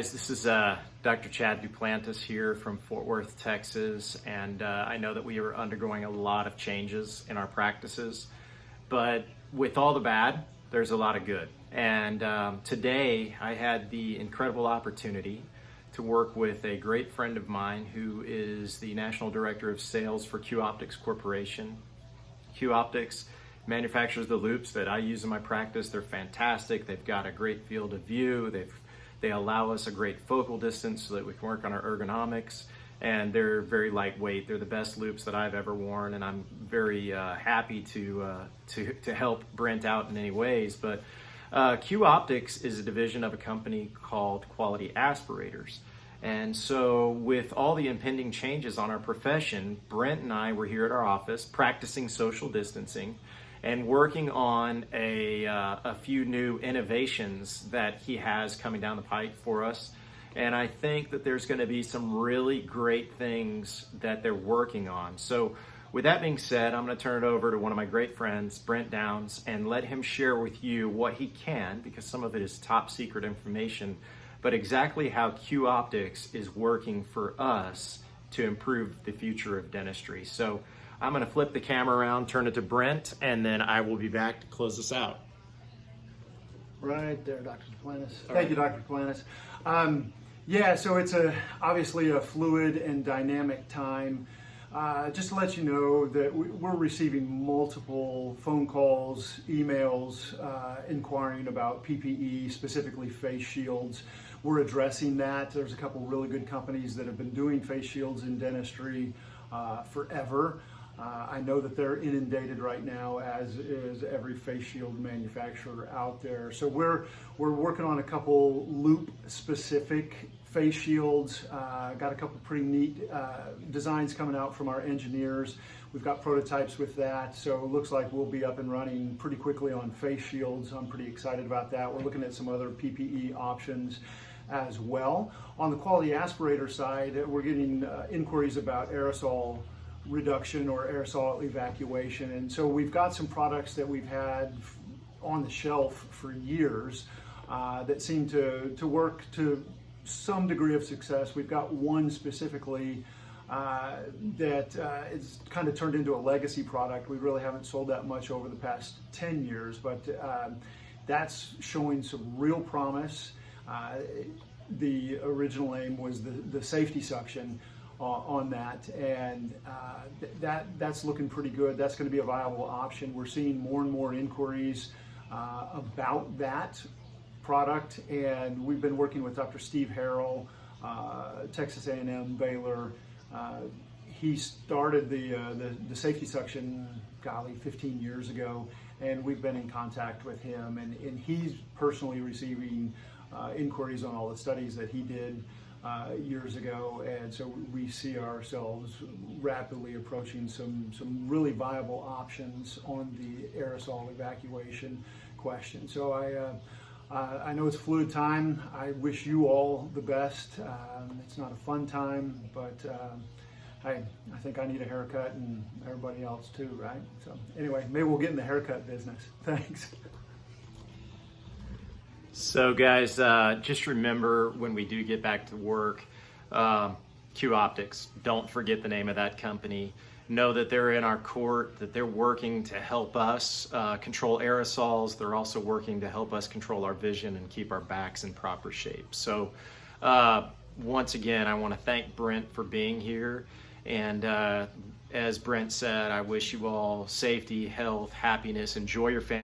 guys, this is Dr. Chad Duplantis here from Fort Worth, Texas, and I know that we are undergoing a lot of changes in our practices, but with all the bad, there's a lot of good. And today I had the incredible opportunity to work with a great friend of mine who is the National Director of Sales for Q Optics Corporation. Q Optics manufactures the loops that I use in my practice. They're fantastic. They've got a great field of view. They allow us a great focal distance so that we can work on our ergonomics, and they're very lightweight. They're the best loops that I've ever worn, and I'm very happy to help Brent out in any ways. But Q Optics is a division of a company called Quality Aspirators. And so with all the impending changes on our profession, Brent and I were here at our office practicing social distancing and working on a few new innovations that he has coming down the pike for us. And I think that there's going to be some really great things that they're working on. So with that being said, I'm going to turn it over to one of my great friends, Brent Downs, and let him share with you what he can, because some of it is top secret information, but exactly how Q Optics is working for us to improve the future of dentistry. So I'm going to flip the camera around, turn it to Brent, and then I will be back to close this out. Right there, Dr. Duplantis. All Thank you, right. Dr. Duplantis. Yeah, so it's obviously a fluid and dynamic time. Just to let you know that we're receiving multiple phone calls, emails, inquiring about PPE, specifically face shields. We're addressing that. There's a couple really good companies that have been doing face shields in dentistry forever. I know that they're inundated right now, as is every face shield manufacturer out there. So we're working on a couple loop-specific face shields. Got a couple pretty neat designs coming out from our engineers. We've got prototypes with that, so it looks like we'll be up and running pretty quickly on face shields. I'm pretty excited about that. We're looking at some other PPE options as well. On the quality aspirator side, we're getting inquiries about aerosol reduction or aerosol evacuation, and so we've got some products that we've had on the shelf for years that seem to work to some degree of success. We've got one specifically that it's kind of turned into a legacy product. We really haven't sold that much over the past 10 years, but that's showing some real promise. The original aim was the safety suction on that, and that's looking pretty good. That's going to be a viable option. We're seeing more and more inquiries about that product, and we've been working with Dr. Steve Harrell, Texas A&M, Baylor. He started the safety suction, 15 years ago, and we've been in contact with him, and he's personally receiving inquiries on all the studies that he did years ago, and so we see ourselves rapidly approaching some really viable options on the aerosol evacuation question. So I know it's a fluid time. I wish you all the best. It's not a fun time, but I think I need a haircut, and everybody else too, right? So anyway, maybe we'll get in the haircut business. Thanks. So guys, just remember when we do get back to work, Q Optics, don't forget the name of that company. Know that they're in our court, that they're working to help us control aerosols. They're also working to help us control our vision and keep our backs in proper shape. So once again, I want to thank Brent for being here. And as Brent said, I wish you all safety, health, happiness, enjoy your family.